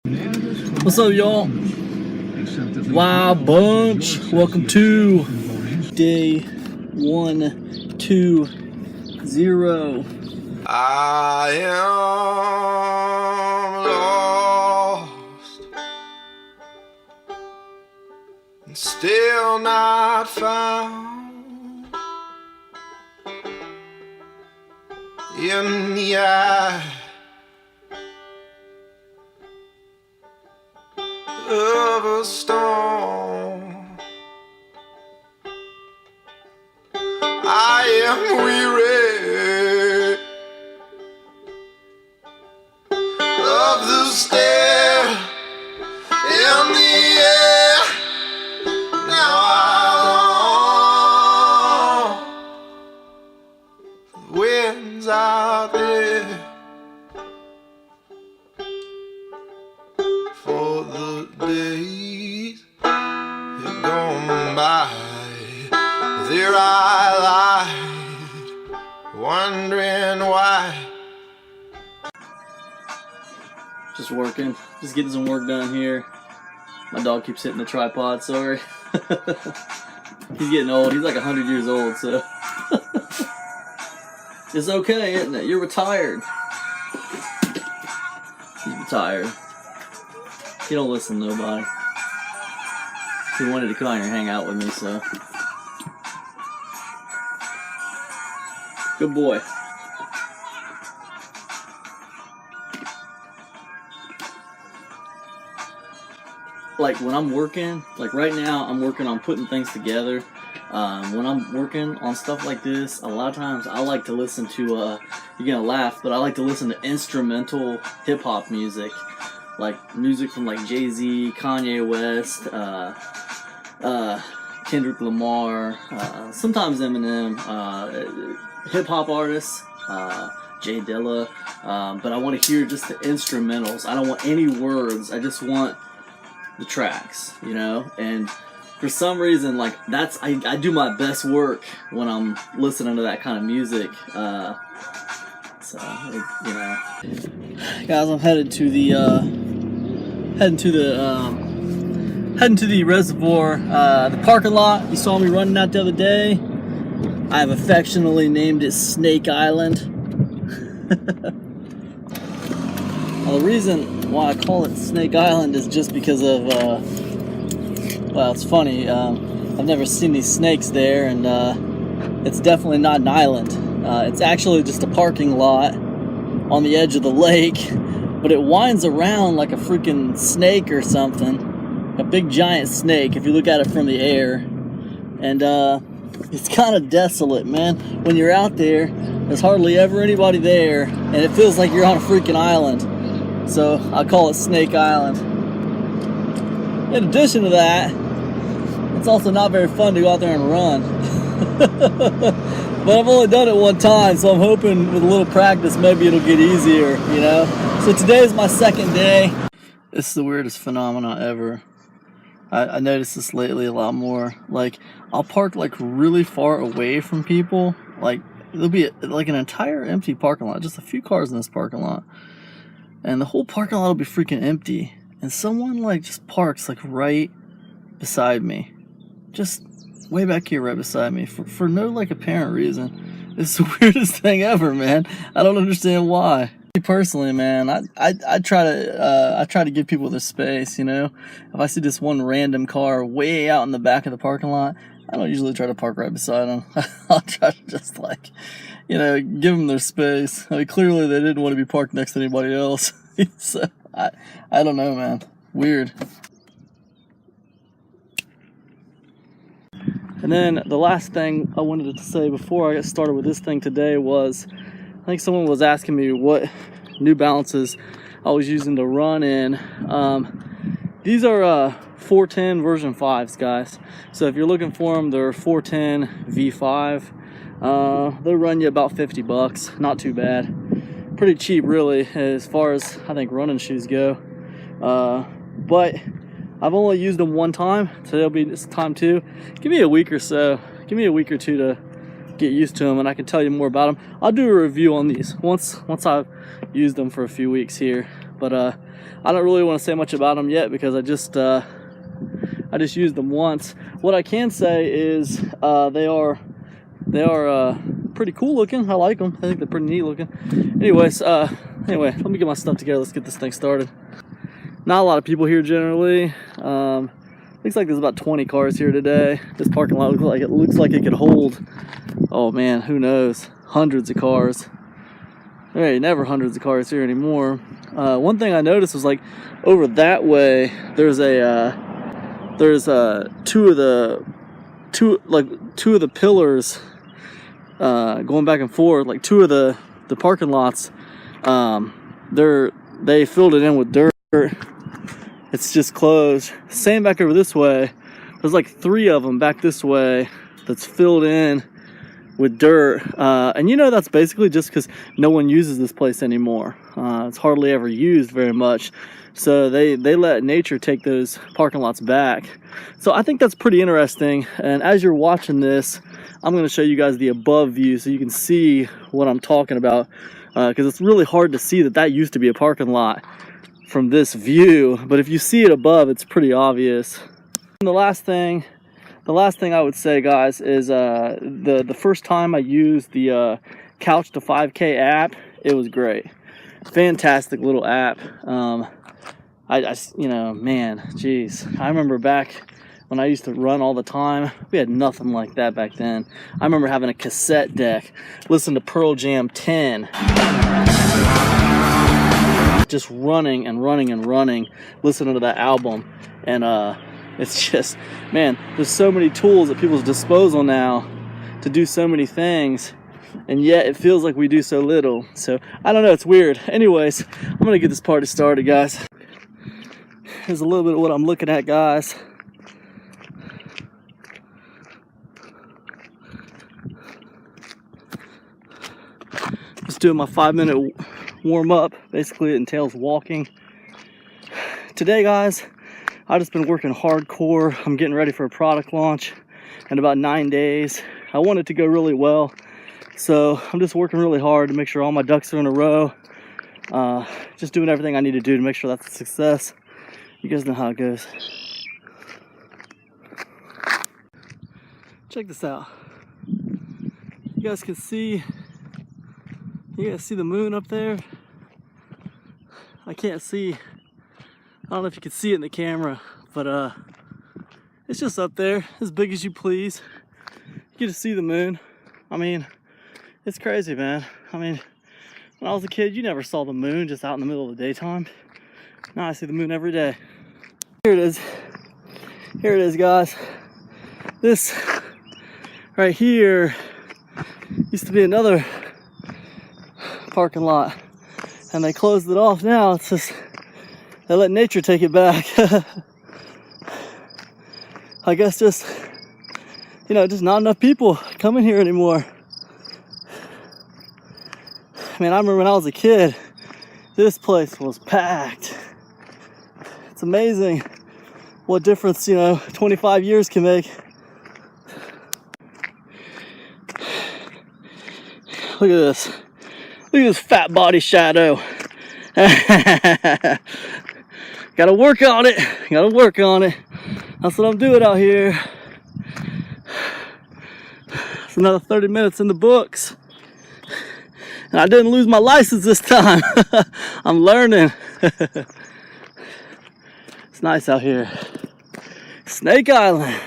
What's up, y'all? Wild Bunch. Welcome to day 120. I am lost and still not found in the eye of a storm. I am weary of the stare in the air. Now I long the winds out there for the days have gone by. There I lied, wondering why. Just working. Just getting some work done here. My dog keeps hitting the tripod, sorry. He's getting old. He's like 100 years old, so. It's okay, isn't it? You're retired. He's retired. He don't listen to nobody. He wanted to come out here and hang out with me, so. Good boy. Like when I'm working, like right now I'm working on putting things together. When I'm working on stuff like this, a lot of times I like to listen to, you're gonna laugh, but I like to listen to instrumental hip-hop music. Like music from like Jay-Z, Kanye West, Kendrick Lamar, sometimes Eminem, hip-hop artists, Jay Dilla, but I want to hear just the instrumentals. I don't want any words. I just want the tracks, you know. And for some reason, like that's I do my best work when I'm listening to that kind of music. So you know, guys, I'm headed to the reservoir, the parking lot. You saw me running out the other day. I have affectionately named it Snake Island. Well, the reason why I call it Snake Island is just because of, well, it's funny. I've never seen these snakes there, and it's definitely not an island. It's actually just a parking lot on the edge of the lake, but it winds around like a freaking snake or something. A big giant snake if you look at it from the air. And it's kind of desolate, man. When you're out there, there's hardly ever anybody there, and it feels like you're on a freaking island. So I call it Snake Island. In addition to that, it's also not very fun to go out there and run. But I've only done it one time, so I'm hoping with a little practice maybe it'll get easier, you know? So today is my second day. This is the weirdest phenomenon ever. I noticed this lately a lot more. Like, I'll park like really far away from people. Like, there'll be like an entire empty parking lot, just a few cars in this parking lot. And the whole parking lot will be freaking empty. And someone like just parks like right beside me. Just way back here right beside me for no like apparent reason. It's the weirdest thing ever, man. I don't understand why. Me personally, man, I try to give people their space, you know. If I see this one random car way out in the back of the parking lot, I don't usually try to park right beside them. I'll try to just like, you know, give them their space. I mean, clearly they didn't want to be parked next to anybody else. So I don't know, man. Weird. And then the last thing I wanted to say before I get started with this thing today was, I think someone was asking me what New Balances I was using to run in. These are 410 version 5s, guys. So if you're looking for them, they're 410 V5. They'll run you about $50. Not too bad. Pretty cheap, really, as far as I think running shoes go. But I've only used them one time. Today'll be this time too. Give me a week or so. Give me a week or two to get used to them, and I can tell you more about them. I'll do a review on these once I've used them for a few weeks here. but I don't really want to say much about them yet because I just used them once. What I can say is they are pretty cool looking. I like them. I think they're pretty neat looking. Anyways, anyway, let me get my stuff together. Let's get this thing started. Not a lot of people here generally. Looks like there's about 20 cars here today. This parking lot looks like it could hold, oh man, who knows, hundreds of cars. There ain't never hundreds of cars here anymore. One thing I noticed was like over that way there's two of the pillars going back and forth, like two of the parking lots. They filled it in with dirt. It's just closed. Same back over this way. There's like 3 of them back this way that's filled in with dirt. And you know that's basically just because no one uses this place anymore. It's hardly ever used very much. So they let nature take those parking lots back. So I think that's pretty interesting. And as you're watching this, I'm going to show you guys the above view so you can see what I'm talking about. Because it's really hard to see that used to be a parking lot from this view, but if you see it above, it's pretty obvious. And the last thing I would say, guys, is the first time I used the Couch to 5K app, it was great. Fantastic little app. You know, man, geez, I remember back when I used to run all the time, we had nothing like that back then. I remember having a cassette deck, listen to Pearl Jam 10. Just running and running and running, listening to that album. And it's just, man, there's so many tools at people's disposal now to do so many things, and yet it feels like we do so little. So I don't know, it's weird. Anyways, I'm gonna get this party started, guys. Here's a little bit of what I'm looking at, guys. Just doing my 5-minute warm up. Basically it entails walking. Today, guys, I've just been working hardcore. I'm getting ready for a product launch in about 9 days. I want it to go really well, so I'm just working really hard to make sure all my ducks are in a row. Just doing everything I need to do to make sure that's a success. You guys know how it goes. Check this out. You guys can see the moon up there? I can't see. I don't know if you can see it in the camera, but it's just up there, as big as you please. You get to see the moon. I mean, it's crazy, man. I mean, when I was a kid, you never saw the moon just out in the middle of the daytime. Now I see the moon every day. Here it is. Here it is, guys. This right here used to be another parking lot, and they closed it off now. It's just they let nature take it back. I guess just, you know, just not enough people coming here anymore. I mean, I remember when I was a kid, this place was packed. It's amazing what difference, you know, 25 years can make. Look at this. Look at this fat body shadow. Gotta work on it. Gotta work on it. That's what I'm doing out here. It's another 30 minutes in the books. And I didn't lose my license this time. I'm learning. It's nice out here. Snake Island.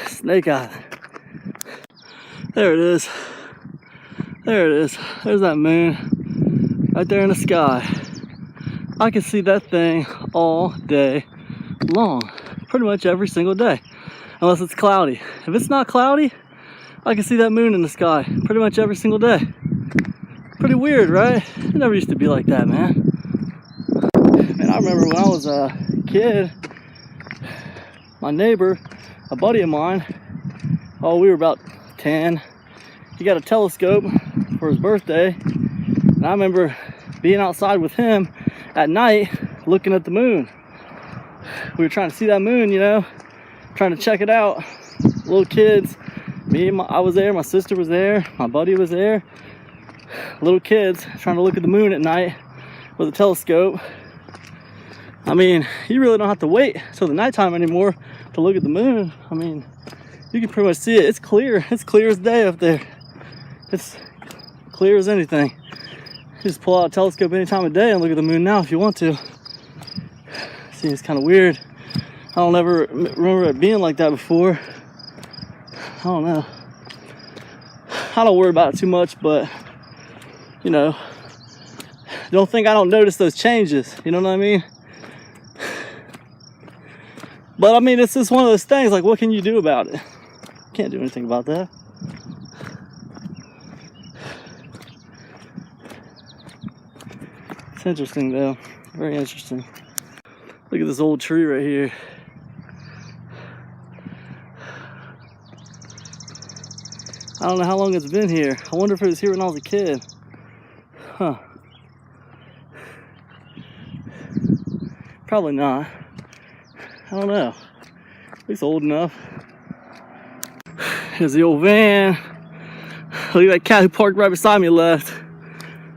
Snake Island. There it is. There it is. There's that moon right there in the sky. I can see that thing all day long. Pretty much every single day. Unless it's cloudy. If it's not cloudy, I can see that moon in the sky pretty much every single day. Pretty weird, right? It never used to be like that, man. And I remember when I was a kid, my neighbor, a buddy of mine, oh, we were about 10. He got a telescope for his birthday. And I remember being outside with him at night looking at the moon. We were trying to see that moon, you know, trying to check it out. Little kids. I was there, my sister was there, my buddy was there. Little kids trying to look at the moon at night. with a telescope. I mean, you really don't have to wait till the nighttime anymore to look at the moon. I mean, you can pretty much see it. It's clear. It's clear as day up there. It's clear as anything. You just pull out a telescope any time of day and look at the moon now if you want to. See, it's kind of weird. I don't ever remember it being like that before. I don't know. I don't worry about it too much, but you know, don't think I don't notice those changes. You know what I mean? But I mean, it's just one of those things, like, what can you do about it? Can't do anything about that. It's interesting though, very interesting. Look at this old tree right here. I don't know how long it's been here. I wonder if it was here when I was a kid. Huh. Probably not. I don't know. At least old enough. Here's the old van. Look at that cat who parked right beside me left.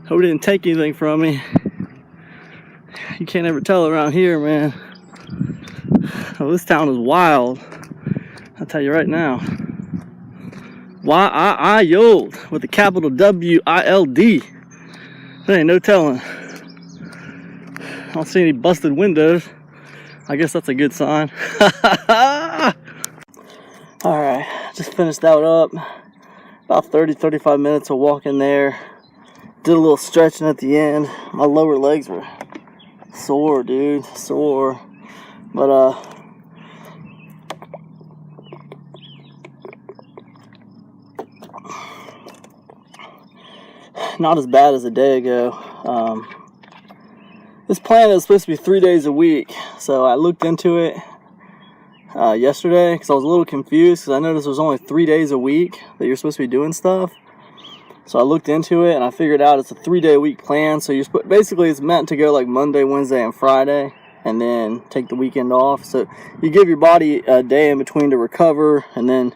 Hope he didn't take anything from me. You can't ever tell around here, man. Oh, this town is wild. I'll tell you right now. Wild with a capital W-I-L-D. There ain't no telling. I don't see any busted windows. I guess that's a good sign. Alright, just finished that up. About 30-35 minutes of walking there. Did a little stretching at the end. My lower legs were sore, dude. Sore. But, not as bad as a day ago. This plan is supposed to be 3 days a week, so I looked into it yesterday because I was a little confused because I noticed there's only 3 days a week that you're supposed to be doing stuff. So I looked into it and I figured out it's a 3-day-a-week plan. So basically it's meant to go like Monday, Wednesday, and Friday, and then take the weekend off. So you give your body a day in between to recover, and then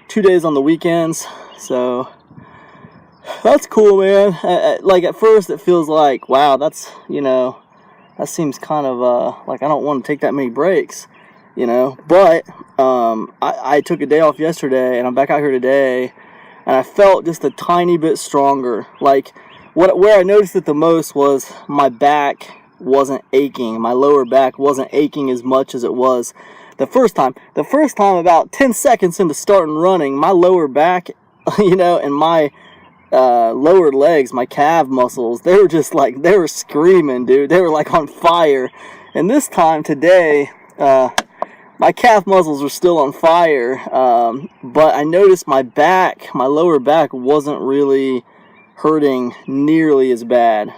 2 days on the weekends. So that's cool, man. Like at first it feels like, wow, that's, you know, that seems kind of like I don't want to take that many breaks, you know. But I took a day off yesterday and I'm back out here today, and I felt just a tiny bit stronger. Like where I noticed it the most was my back wasn't aching. My lower back wasn't aching as much as it was the first time. The first time, about 10 seconds into starting running, my lower back, you know, and my lower legs, my calf muscles, they were just like, they were screaming, dude. They were like on fire. And this time today, my calf muscles were still on fire, but I noticed my back, my lower back wasn't really hurting nearly as bad.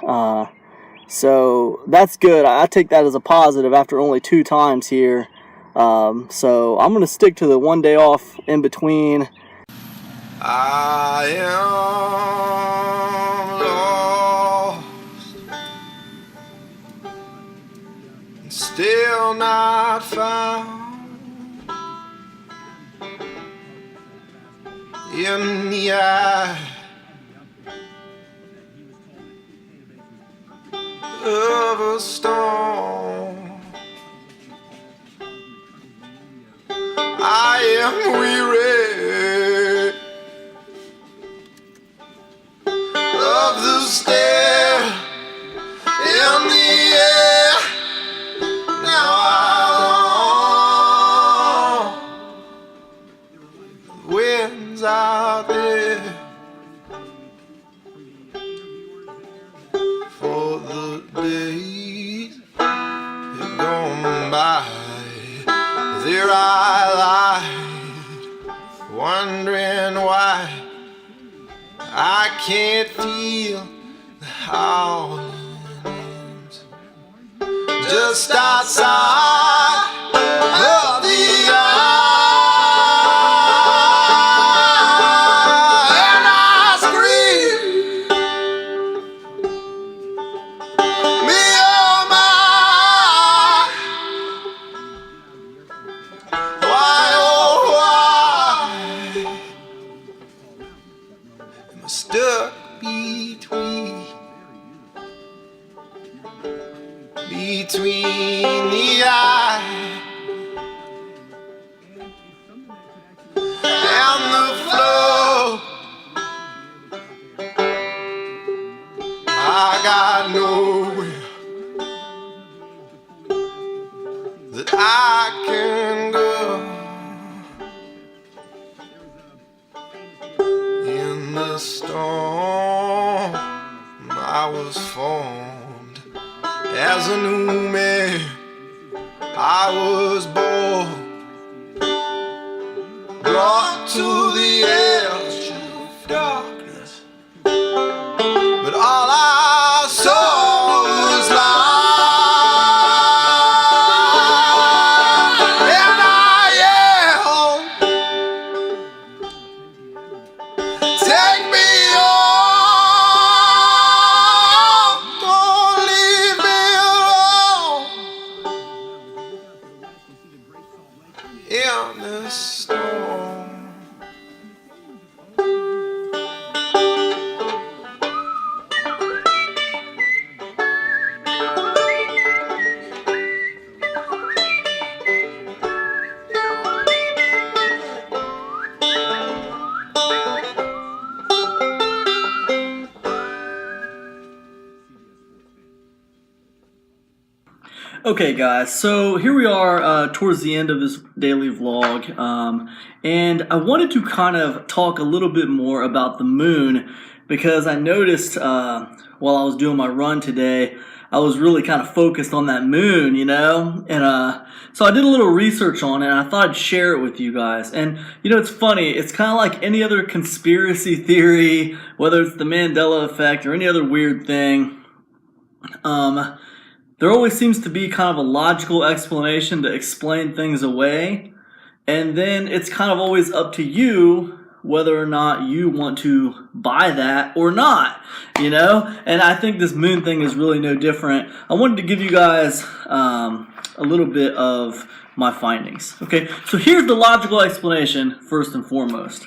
So that's good. I take that as a positive after only 2 times here. So I'm going to stick to the 1 day off in between. I am lost, still not found in the eye of a storm. I am weary of the stare in the air. Now I long the winds out there for the days have gone by. There I lied, wondering why I can't feel the howling winds just outside of the eye, and I scream, me oh my, why oh why am I stuck between that I can go in the storm. I was formed as a new man. I was born, brought to the edge of darkness, but all I saw was light, and I yelled, take me home, don't leave me alone in this storm. Okay, guys, so here we are towards the end of this daily vlog, and I wanted to kind of talk a little bit more about the moon, because I noticed while I was doing my run today, I was really kind of focused on that moon, you know, and so I did a little research on it, and I thought I'd share it with you guys. And you know, it's funny, it's kind of like any other conspiracy theory, whether it's the Mandela effect or any other weird thing. There always seems to be kind of a logical explanation to explain things away, and then it's kind of always up to you whether or not you want to buy that or not, you know? And I think this moon thing is really no different. I wanted to give you guys a little bit of my findings. Okay, so here's the logical explanation first and foremost.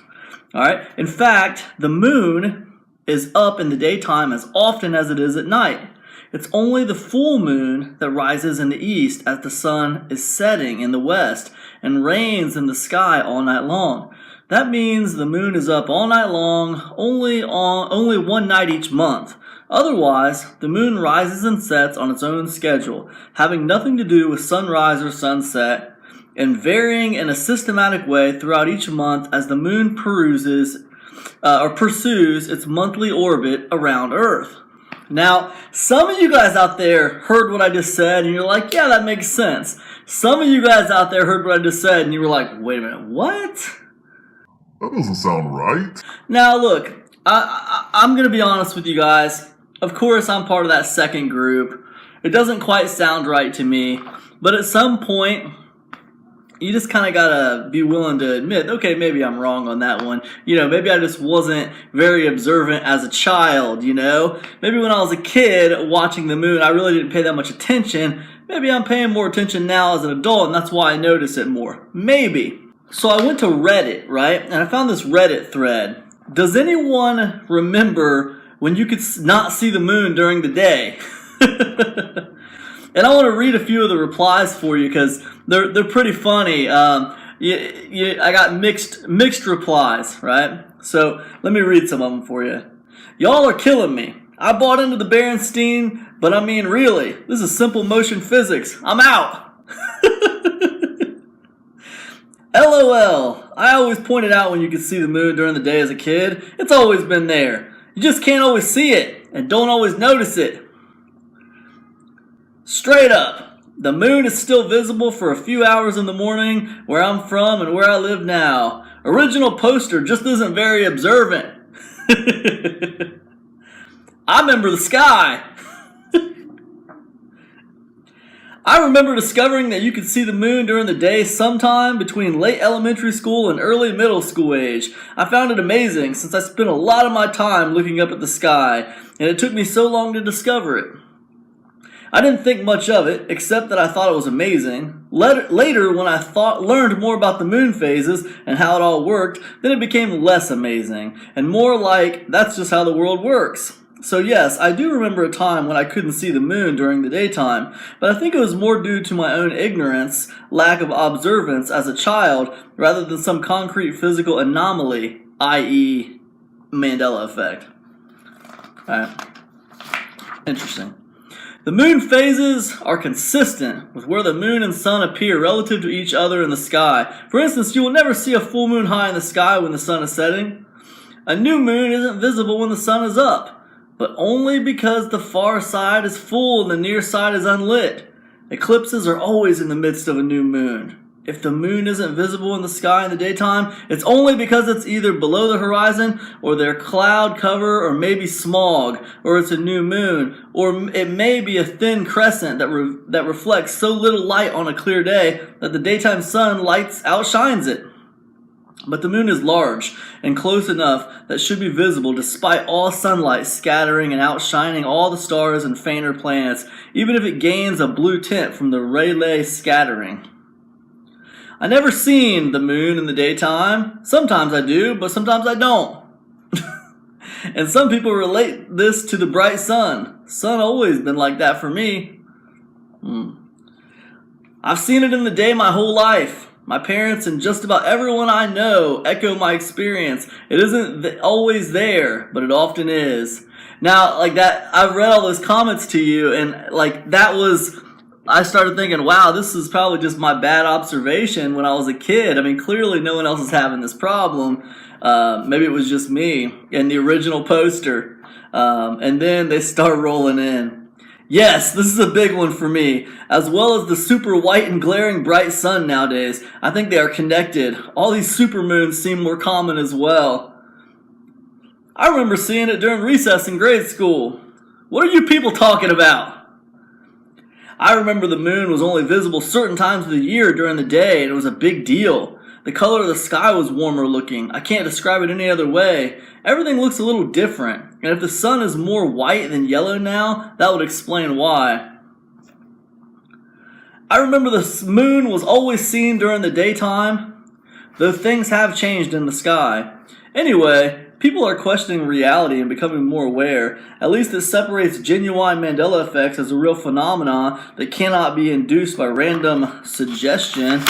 All right, in fact, the moon is up in the daytime as often as it is at night. It's only the full moon that rises in the east as the sun is setting in the west and reigns in the sky all night long. That means the moon is up all night long, only one night each month. Otherwise, the moon rises and sets on its own schedule, having nothing to do with sunrise or sunset, and varying in a systematic way throughout each month as the moon pursues its monthly orbit around Earth. Now, some of you guys out there heard what I just said, and you're like, yeah, that makes sense. Some of you guys out there heard what I just said, and you were like, wait a minute, what? That doesn't sound right. Now, look, I'm going to be honest with you guys. Of course, I'm part of that second group. It doesn't quite sound right to me, but at some point, you just kind of got to be willing to admit, okay, maybe I'm wrong on that one. You know, maybe I just wasn't very observant as a child, you know? Maybe when I was a kid watching the moon, I really didn't pay that much attention. Maybe I'm paying more attention now as an adult, and that's why I notice it more. Maybe. So I went to Reddit, right? And I found this Reddit thread. Does anyone remember when you could not see the moon during the day? And I want to read a few of the replies for you because they're pretty funny. I got mixed replies, right? So let me read some of them for you. Y'all are killing me. I bought into the Berenstein, but I mean really, this is simple motion physics. I'm out. LOL. I always pointed out when you could see the moon during the day as a kid. It's always been there. You just can't always see it and don't always notice it. Straight up, the moon is still visible for a few hours in the morning where I'm from and where I live now. Original poster just isn't very observant. I remember the sky. I remember discovering that you could see the moon during the day sometime between late elementary school and early middle school age. I found it amazing since I spent a lot of my time looking up at the sky, and it took me so long to discover it. I didn't think much of it, except that I thought it was amazing. Later, when I learned more about the moon phases and how it all worked, then it became less amazing, and more like, that's just how the world works. So yes, I do remember a time when I couldn't see the moon during the daytime, but I think it was more due to my own ignorance, lack of observance as a child, rather than some concrete physical anomaly, i.e. Mandela effect. Alright. Interesting. The moon phases are consistent with where the moon and sun appear relative to each other in the sky. For instance, you will never see a full moon high in the sky when the sun is setting. A new moon isn't visible when the sun is up, but only because the far side is full and the near side is unlit. Eclipses are always in the midst of a new moon. If the moon isn't visible in the sky in the daytime, it's only because it's either below the horizon, or there's cloud cover, or maybe smog, or it's a new moon, or it may be a thin crescent that reflects so little light on a clear day that the daytime sun outshines it. But the moon is large and close enough that it should be visible despite all sunlight scattering and outshining all the stars and fainter planets, even if it gains a blue tint from the Rayleigh scattering. I never seen the moon in the daytime. Sometimes I do, but sometimes I don't. And some people relate this to the bright sun. Sun always been like that for me. I've seen it in the day my whole life. My parents and just about everyone I know echo my experience. It isn't always there, but it often is. Now, like that, I've read all those comments to you, and like that was... I started thinking, wow, this is probably just my bad observation when I was a kid. I mean, clearly no one else is having this problem. Maybe it was just me and the original poster. And then they start rolling in. Yes, this is a big one for me. As well as the super white and glaring bright sun nowadays. I think they are connected. All these supermoons seem more common as well. I remember seeing it during recess in grade school. What are you people talking about? I remember the moon was only visible certain times of the year during the day, and it was a big deal. The color of the sky was warmer looking. I can't describe it any other way. Everything looks a little different, and if the sun is more white than yellow now, that would explain why. I remember the moon was always seen during the daytime, though things have changed in the sky. Anyway, people are questioning reality and becoming more aware. At least it separates genuine Mandela effects as a real phenomenon that cannot be induced by random suggestion.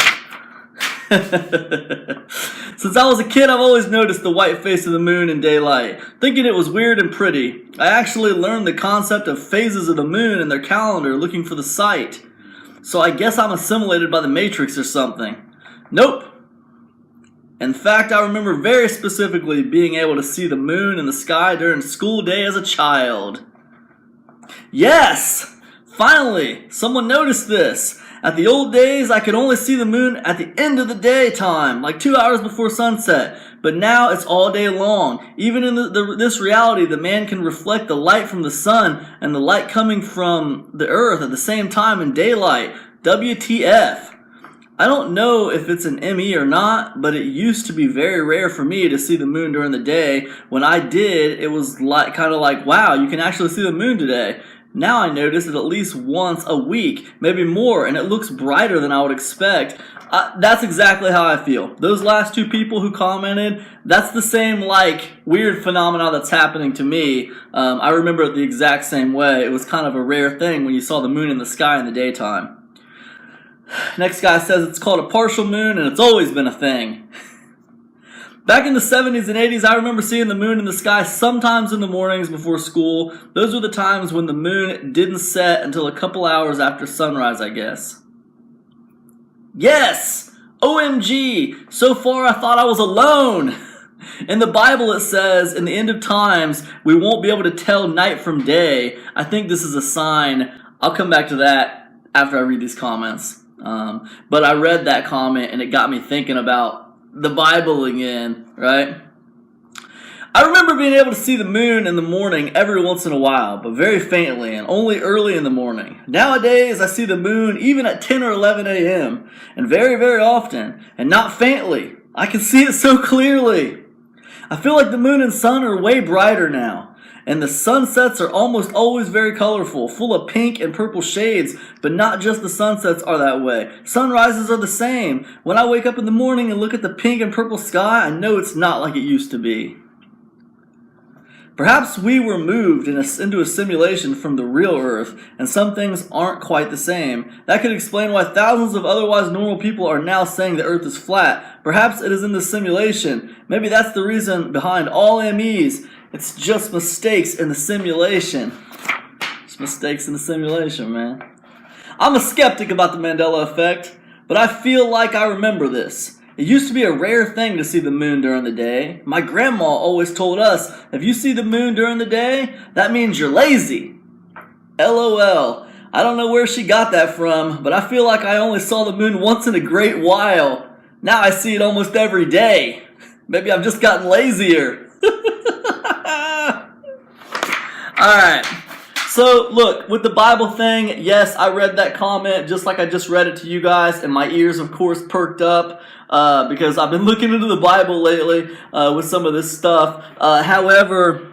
Since I was a kid, I've always noticed the white face of the moon in daylight, thinking it was weird and pretty. I actually learned the concept of phases of the moon in their calendar looking for the sight. So I guess I'm assimilated by the Matrix or something. Nope. In fact, I remember very specifically being able to see the moon in the sky during school day as a child. Yes! Finally, someone noticed this. At the old days, I could only see the moon at the end of the daytime, like 2 hours before sunset. But now it's all day long. Even in this reality, the man can reflect the light from the sun and the light coming from the earth at the same time in daylight. WTF? I don't know if it's an ME or not, but it used to be very rare for me to see the moon during the day. When I did, it was kind of like, wow, you can actually see the moon today. Now I notice it at least once a week, maybe more, and it looks brighter than I would expect. That's exactly how I feel. Those last two people who commented, that's the same weird phenomena that's happening to me. I remember it the exact same way. It was kind of a rare thing when you saw the moon in the sky in the daytime. Next guy says it's called a partial moon and it's always been a thing. Back in the 70s and 80s, I remember seeing the moon in the sky sometimes in the mornings before school. Those were the times when the moon didn't set until a couple hours after sunrise, I guess. Yes! OMG! So far I thought I was alone! In the Bible it says, in the end of times, we won't be able to tell night from day. I think this is a sign. I'll come back to that after I read these comments. But I read that comment and it got me thinking about the Bible again, right? I remember being able to see the moon in the morning every once in a while, but very faintly and only early in the morning. Nowadays, I see the moon even at 10 or 11 a.m. and very, very often, and not faintly. I can see it so clearly. I feel like the moon and sun are way brighter now. And the sunsets are almost always very colorful, full of pink and purple shades, but not just the sunsets are that way. Sunrises are the same. When I wake up in the morning and look at the pink and purple sky, I know it's not like it used to be. Perhaps we were moved into a simulation from the real Earth, and some things aren't quite the same. That could explain why thousands of otherwise normal people are now saying the Earth is flat. Perhaps it is in the simulation. Maybe that's the reason behind all MEs. It's just mistakes in the simulation. It's mistakes in the simulation, man. I'm a skeptic about the Mandela effect, but I feel like I remember this. It used to be a rare thing to see the moon during the day. My grandma always told us, if you see the moon during the day, that means you're lazy. LOL. I don't know where she got that from, but I feel like I only saw the moon once in a great while. Now I see it almost every day. Maybe I've just gotten lazier. Alright. So, look, with the Bible thing, yes, I read that comment just like I just read it to you guys, and my ears, of course, perked up because I've been looking into the Bible lately with some of this stuff. However,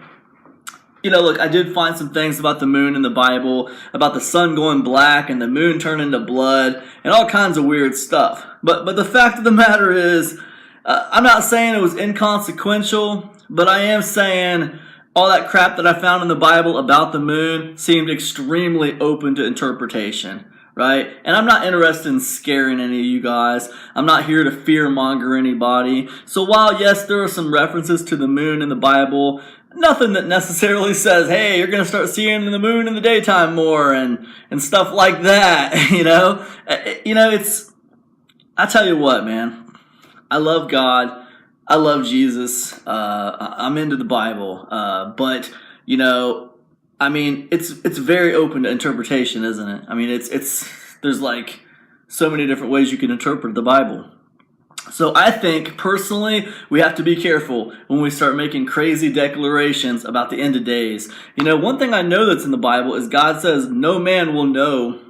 you know, look, I did find some things about the moon in the Bible, about the sun going black and the moon turning to blood, and all kinds of weird stuff. But the fact of the matter is, I'm not saying it was inconsequential, but I am saying all that crap that I found in the Bible about the moon seemed extremely open to interpretation, right? And I'm not interested in scaring any of you guys. I'm not here to fear-monger anybody. So while, yes, there are some references to the moon in the Bible, nothing that necessarily says, hey, you're going to start seeing the moon in the daytime more and stuff like that, you know? I tell you what, man. I love God. I love Jesus. I'm into the Bible. But, you know, I mean, it's very open to interpretation, isn't it? I mean, there's like so many different ways you can interpret the Bible. So I think, personally, we have to be careful when we start making crazy declarations about the end of days. You know, one thing I know that's in the Bible is God says no man will know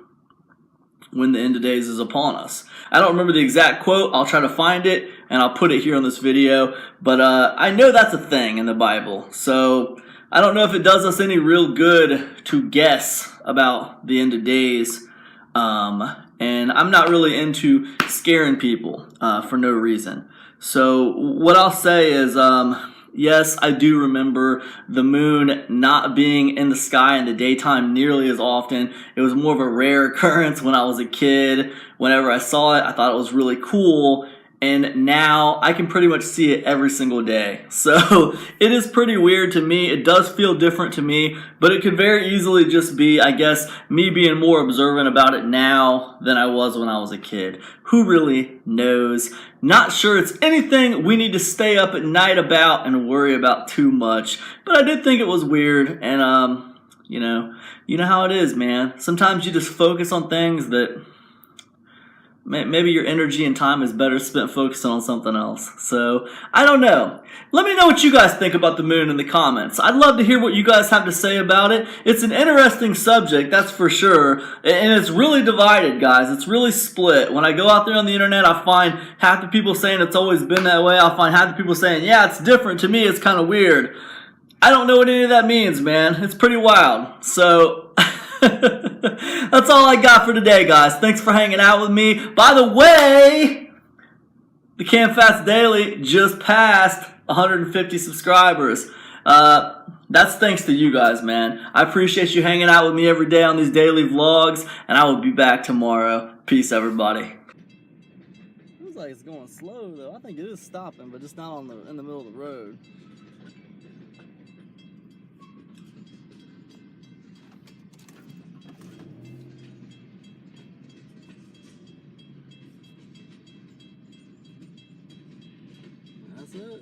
when the end of days is upon us. I don't remember the exact quote. I'll try to find it, and I'll put it here on this video. But I know that's a thing in the Bible. So I don't know if it does us any real good to guess about the end of days. And I'm not really into scaring people for no reason. So what I'll say is, yes, I do remember the moon not being in the sky in the daytime nearly as often. It was more of a rare occurrence when I was a kid. Whenever I saw it, I thought it was really cool. And now I can pretty much see it every single day. So it is pretty weird to me. It does feel different to me, but it could very easily just be, I guess, me being more observant about it now than I was when I was a kid. Who really knows? Not sure it's anything we need to stay up at night about and worry about too much. But I did think it was weird, and you know how it is, man. Sometimes you just focus on things that maybe your energy and time is better spent focusing on something else. So, I don't know. Let me know what you guys think about the moon in the comments. I'd love to hear what you guys have to say about it. It's an interesting subject, that's for sure. And it's really divided, guys. It's really split. When I go out there on the internet, I find half the people saying it's always been that way. I'll find half the people saying, yeah, it's different. To me, it's kind of weird. I don't know what any of that means, man. It's pretty wild. So that's all I got for today, guys. Thanks for hanging out with me. By the way, the CanFast Daily just passed 150 subscribers. That's thanks to you guys, man. I appreciate you hanging out with me every day on these daily vlogs, and I will be back tomorrow. Peace, everybody. Looks like it's going slow, though. I think it is stopping, but just not in the middle of the road. That's it.